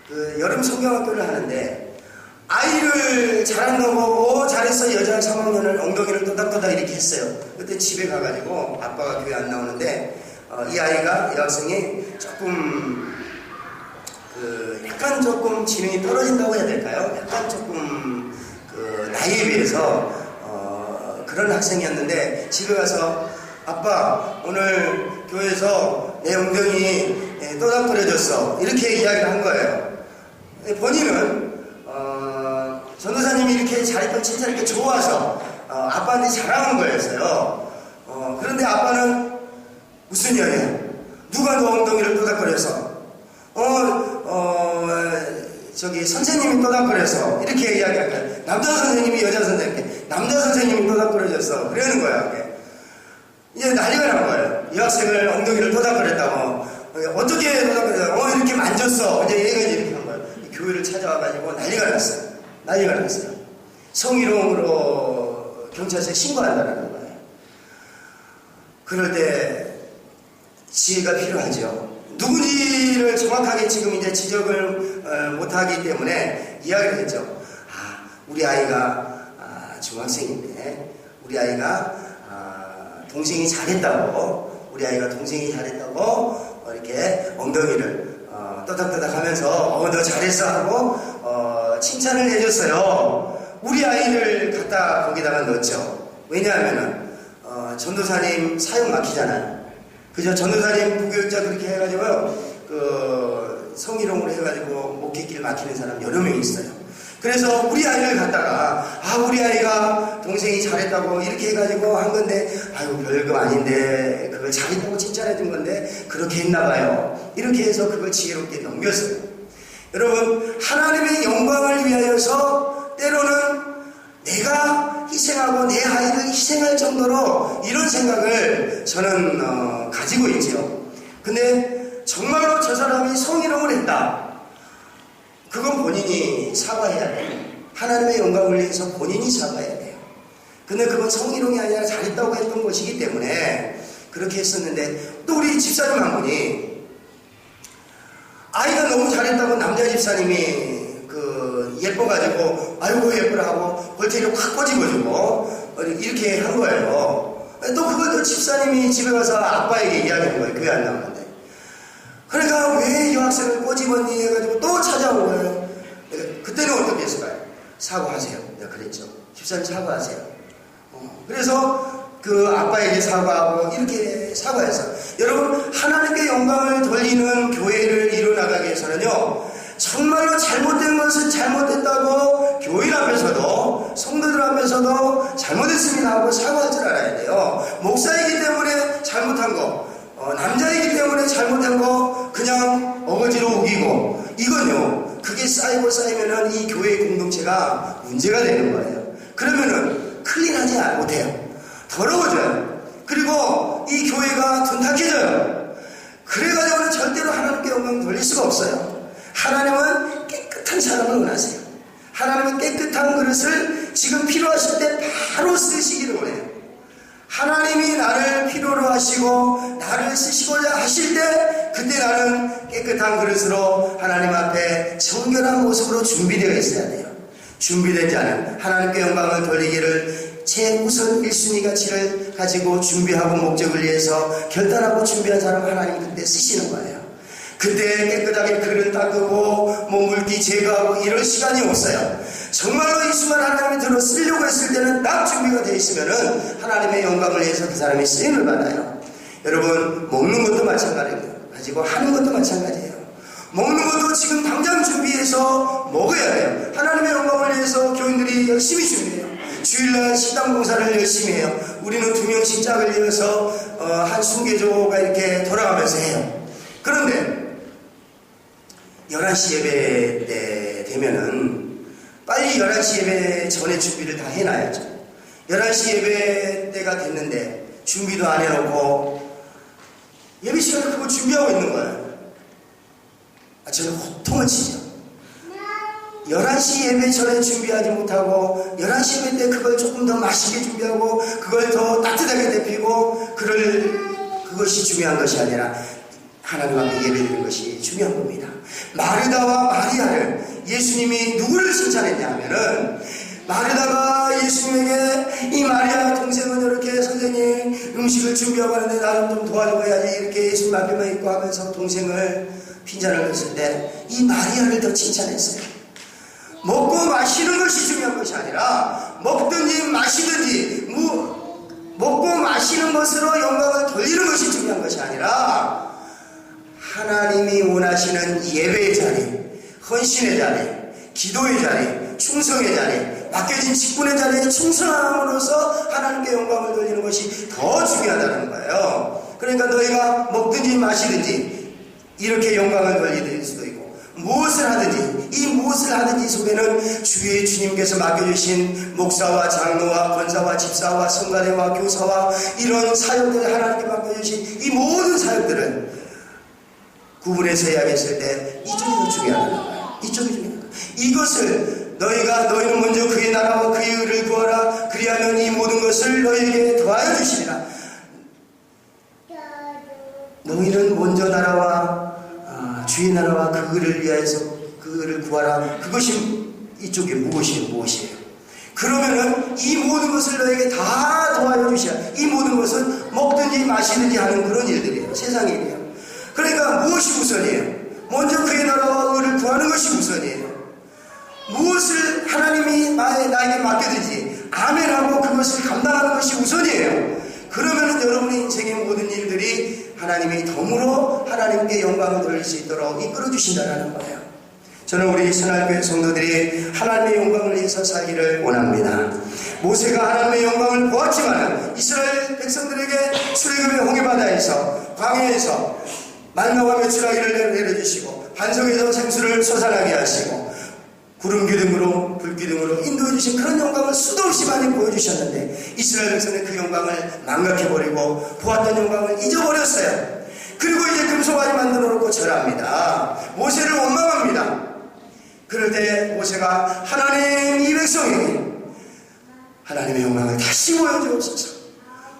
그 여름 성경학교를 하는데 아이를 잘한다고 보고 잘했어 여자 3학년을 엉덩이를 또닥또닥 이렇게 했어요. 그때 집에 가가지고 아빠가 교회 안 나오는데 이 아이가 여학생이 조금 약간 조금 지능이 떨어진다고 해야 될까요? 약간 조금 나이에 비해서 그런 학생이었는데 집에 가서 아빠 오늘 교회에서 내 엉덩이 또닥거려졌어 이렇게 이야기를 한 거예요. 본인은 전도사님이 이렇게 잘했던 칭찬이 이렇게 좋아서 아빠한테 자랑한 거였어요. 그런데 아빠는 무슨 이야기야? 누가 너 엉덩이를 또닥거려서 저기 선생님이 또닥거려서 이렇게 이야기할 거야. 남자 선생님이 여자 선생님께 남자 선생님이 또닥거려졌어 그러는 거야. 이제 난리가 난 거예요. 이 학생을 엉덩이를 또닥거렸다고. 어떻게 또닥거렸다고? 이렇게 만졌어. 이제 얘가 이렇게 한 거예요. 교회를 찾아와가지고 난리가 났어요. 난리가 났어요. 성희롱으로 경찰서에 신고한다는 거예요. 그럴 때 지혜가 필요하죠. 누군지를 정확하게 지금 이제 지적을 못하기 때문에 이야기를 했죠. 우리 아이가 중학생인데 우리 아이가 동생이 잘했다고 이렇게 엉덩이를 떠닥떠닥 하면서 너 잘했어 하고 칭찬을 해줬어요. 우리 아이를 갖다 거기다가 넣었죠. 왜냐하면은 전도사님 사역 막히잖아요. 그죠? 전도사님 부교육자 그렇게 해가지고요 성희롱을 해가지고 목회길 막히는 사람 여러 명 있어요. 그래서 우리 아이를 갖다가 우리 아이가 동생이 잘했다고 이렇게 해가지고 한 건데 아이고 별거 아닌데 그걸 잘했다고 칭찬해 준 건데 그렇게 했나봐요. 이렇게 해서 그걸 지혜롭게 넘겼어요. 여러분 하나님의 영광을 위하여서 때로는 내가 희생하고 내 아이를 희생할 정도로 이런 생각을 저는 가지고 있죠. 근데 정말로 저 사람이 성희롱을 했다. 그건 본인이 사과해야 돼요. 하나님의 영광을 위해서 본인이 사과해야 돼요. 근데 그건 성희롱이 아니라 잘했다고 했던 것이기 때문에 그렇게 했었는데 또 우리 집사님 한 분이 아이가 너무 잘했다고 남자 집사님이 예뻐가지고 아이고 예쁘라 하고 볼테리를 확 꼬집어주고 이렇게 한 거예요. 또 그걸 또 집사님이 집에 가서 아빠에게 이야기한 거예요. 교회 안 나오는데. 그러니까 왜 이 학생을 꼬집었니 해가지고 또 찾아온 거예요. 그때는 어떻게 했을까요? 사과하세요. 내가 그랬죠. 집사님 사과하세요. 그래서 그 아빠에게 사과하고 이렇게 사과해서 여러분 하나님께 영광을 돌리는 교회를 이루어나가기 위해서는요 정말로 잘못된 것은 잘못됐다고 교인 앞에서도 성도들 앞에서도 잘못했습니다 하고 사과할 줄 알아야 돼요. 목사이기 때문에 잘못한 거 남자이기 때문에 잘못한 거 그냥 어거지로 우기고 이건요 그게 쌓이면은 이 교회의 공동체가 문제가 되는 거예요. 그러면은 클린하지 못해요. 더러워져요. 그리고 이 교회가 둔탁해져요. 그래가지고는 절대로 하나님께 영광 돌릴 수가 없어요. 하나님은 깨끗한 사람을 원하세요. 하나님은 깨끗한 그릇을 지금 필요하실 때 바로 쓰시기를 원해요. 하나님이 나를 필요로 하시고 나를 쓰시고자 하실 때 그때 나는 깨끗한 그릇으로 하나님 앞에 정결한 모습으로 준비되어 있어야 돼요. 준비된 자는 하나님께 영광을 돌리기를 최우선 1순위 가치를 가지고 준비하고 목적을 위해서 결단하고 준비한 사람 하나님 그때 쓰시는 거예요. 그때 깨끗하게 그릇 닦고 물기 제거하고 이럴 시간이 없어요. 정말로 이 순간 하나님이 들어 쓰려고 했을 때는 딱 준비가 되어 있으면은 하나님의 영광을 위해서 그 사람이 쓰임을 받아요. 여러분 먹는 것도 마찬가지예요. 가지고 하는 것도 마찬가지예요. 먹는 것도 지금 당장 준비해서 먹어야 돼요. 하나님의 영광을 위해서 교인들이 열심히 준비해요. 주일날 식당 공사를 열심히 해요. 우리는 2명씩 짝을 이어서 한 순교조가 이렇게 돌아가면서 해요. 그런데 11시 예배 때 되면은 빨리 11시 예배 전에 준비를 다 해놔야죠. 11시 예배 때가 됐는데 준비도 안 해놓고 예배 시간에 그거 준비하고 있는 거예요. 저는 호통을 치죠. 11시 예배 전에 준비하지 못하고 11시 예배 때 그걸 조금 더 맛있게 준비하고 그걸 더 따뜻하게 데피고 그것이 중요한 것이 아니라 하나님 앞에 예배드리는 것이 중요한 겁니다. 마르다와 마리아를 예수님이 누구를 칭찬했냐 하면은 마르다가 예수님에게 이 마리아 동생은 이렇게 선생님 음식을 준비하고 하는데 나는 좀 도와줘야지 이렇게 예수님 앞에만 있고 하면서 동생을 빈잔을 했을 때 이 마리아를 더 칭찬했어요. 먹고 마시는 것이 중요한 것이 아니라 먹든지 마시든지 먹고 마시는 것으로 영광을 돌리는 것이 중요한 것이 아니라 하나님이 원하시는 예배의 자리, 헌신의 자리, 기도의 자리, 충성의 자리, 맡겨진 직분의 자리에 충성함으로써 하나님께 영광을 돌리는 것이 더 중요하다는 거예요. 그러니까 너희가 먹든지 마시든지 이렇게 영광을 돌릴 수도 있고 무엇을 하든지 이 무엇을 하든지 속에는 주의 주님께서 맡겨주신 목사와 장로와 권사와 집사와 성가대와 교사와 이런 사역들을 하나님께 맡겨주신 이 모든 사역들은 구분해서 이야기했을 때 이쪽이 더 중요하다는 거예요. 이쪽이 중요하다. 이것을 너희는 먼저 그의 나라와 그의 의를 구하라. 그리하면 이 모든 것을 너희에게 더하여 주시리라. 너희는 먼저 나라와 주의 나라와 그 의를 위하여서 그 의를 구하라. 그것이 이쪽이 무엇이에요? 그러면은 이 모든 것을 너에게 다 도와줘 주시라. 이 모든 것은 먹든지 마시든지 하는 그런 일들이에요. 세상의 일이에요. 그러니까 무엇이 우선이에요? 먼저 그의 나라와 의를 구하는 것이 우선이에요. 무엇을 하나님이 나에게 맡겨든지 아멘하고 그것을 감당하는 것이 우선이에요. 그러면은 여러분의 인생의 모든 일들이 하나님이 덤으로 하나님께 영광을 돌릴 수 있도록 이끌어 주신다는 거예요. 저는 우리 선할교회 성도들이 하나님의 영광을 위해서 살기를 원합니다. 모세가 하나님의 영광을 보았지만 이스라엘 백성들에게 출애굽의 홍해바다에서 광야에서 만나와 메추라기를 내려주시고 반석에서 생수를 솟아나게 하시고 구름 기둥으로 불 기둥으로 인도해 주신 그런 영광을 수도 없이 많이 보여주셨는데 이스라엘 백성은 그 영광을 망각해버리고 보았던 영광을 잊어버렸어요. 그리고 이제 금송아지 만들어 놓고 절합니다. 모세를 원망합니다. 그럴 때 모세가 하나님 이 백성에게 하나님의 영광을 다시 보여주옵소서.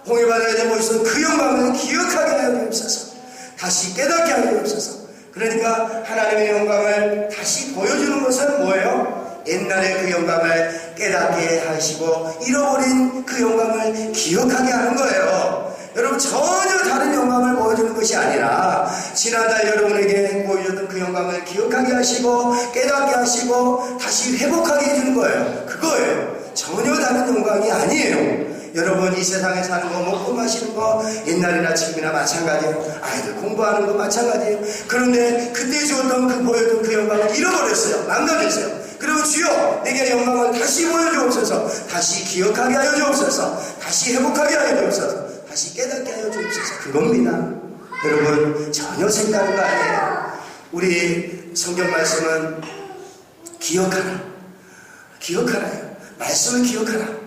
홍해바다에 모이던 그 영광을 기억하게 하여 주옵소서. 다시 깨닫게 하여 주옵소서. 그러니까 하나님의 영광을 다시 보여주는 것은 뭐예요? 옛날에 그 영광을 깨닫게 하시고 잃어버린 그 영광을 기억하게 하는 거예요. 여러분 전혀 다른 영광을 보여주는 것이 아니라 지난달 여러분에게 보여줬던 그 영광을 기억하게 하시고 깨닫게 하시고 다시 회복하게 해주는 거예요. 그거예요. 전혀 다른 영광이 아니에요. 여러분 이 세상에 사는 거 먹고 마시는 거 옛날이나 지금이나 마찬가지예요. 아이들 공부하는 거 마찬가지예요. 그런데 그때 주었던 그 보여줬던 그 영광을 잃어버렸어요. 망각했어요. 그리고 주여 내게 영광을 다시 보여주옵소서. 다시 기억하게 하여 주옵소서. 다시 회복하게 하여 주옵소서. 다시 깨닫게 하여 주옵소서. 그겁니다. 여러분 전혀 색다른 거 아니에요. 우리 성경 말씀은 기억하라. 기억하라요. 말씀을 기억하라.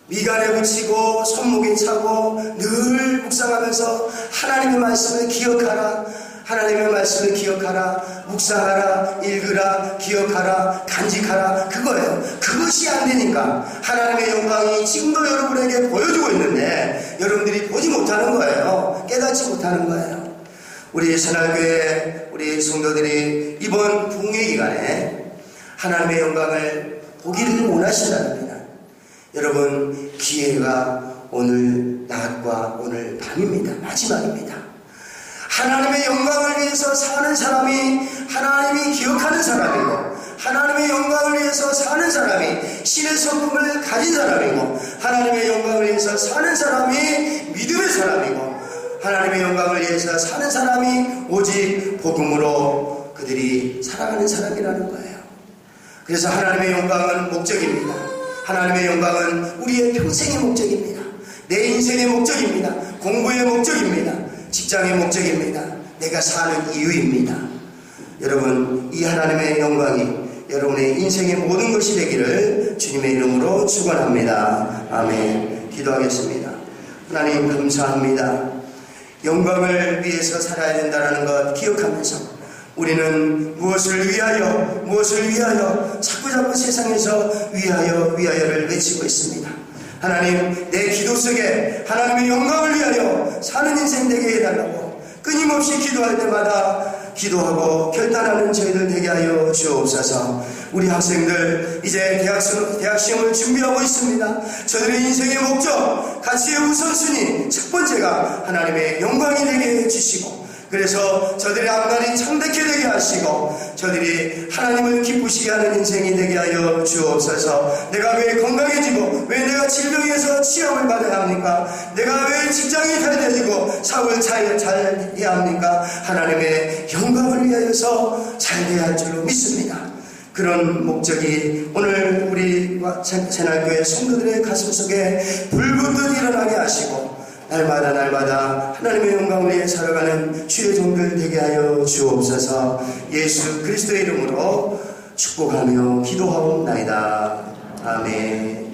미간에 붙이고 손목에 차고 늘 묵상하면서 하나님의 말씀을 기억하라. 하나님의 말씀을 기억하라. 묵상하라. 읽으라. 기억하라. 간직하라. 그거예요. 그것이 안 되니까 하나님의 영광이 지금도 여러분에게 보여주고 있는데 여러분들이 보지 못하는 거예요. 깨닫지 못하는 거예요. 우리 선할교회 우리 성도들이 이번 부흥회 기간에 하나님의 영광을 보기를 원하신다는 여러분 기회가 오늘 낮과 오늘 밤입니다. 마지막입니다. 하나님의 영광을 위해서 사는 사람이 하나님이 기억하는 사람이고 하나님의 영광을 위해서 사는 사람이 신의 성품을 가진 사람이고 하나님의 영광을 위해서 사는 사람이 믿음의 사람이고 하나님의 영광을 위해서 사는 사람이 오직 복음으로 그들이 살아가는 사람이라는 거예요. 그래서 하나님의 영광은 목적입니다. 하나님의 영광은 우리의 평생의 목적입니다. 내 인생의 목적입니다. 공부의 목적입니다. 직장의 목적입니다. 내가 사는 이유입니다. 여러분 이 하나님의 영광이 여러분의 인생의 모든 것이 되기를 주님의 이름으로 축원합니다. 아멘. 기도하겠습니다. 하나님 감사합니다. 영광을 위해서 살아야 된다는 것 기억하면서 우리는 무엇을 위하여 자꾸 세상에서 위하여를 외치고 있습니다. 하나님 내 기도 속에 하나님의 영광을 위하여 사는 인생 되게 해달라고 끊임없이 기도할 때마다 기도하고 결단하는 저희들 되게 하여 주옵소서. 우리 학생들 이제 대학 시험을 준비하고 있습니다. 저들의 인생의 목적, 가치의 우선순위 첫 번째가 하나님의 영광이 되게 해주시고, 그래서 저들의 앞날이 창백해 되게 하시고 저들이 하나님을 기쁘시게 하는 인생이 되게 하여 주옵소서. 내가 왜 건강해지고 왜 내가 질병에서 치료를 받아야 합니까? 내가 왜 직장이 잘 되지고 사업을 잘 해야 합니까? 하나님의 영광을 위하여서 잘 돼야 할 줄로 믿습니다. 그런 목적이 오늘 우리 새날교회 성도들의 가슴 속에 불붙듯 일어나게 하시고 날마다 하나님의 영광을 위해 살아가는 주의 종들 되게 하여 주옵소서. 예수 그리스도의 이름으로 축복하며 기도하옵나이다. 아멘.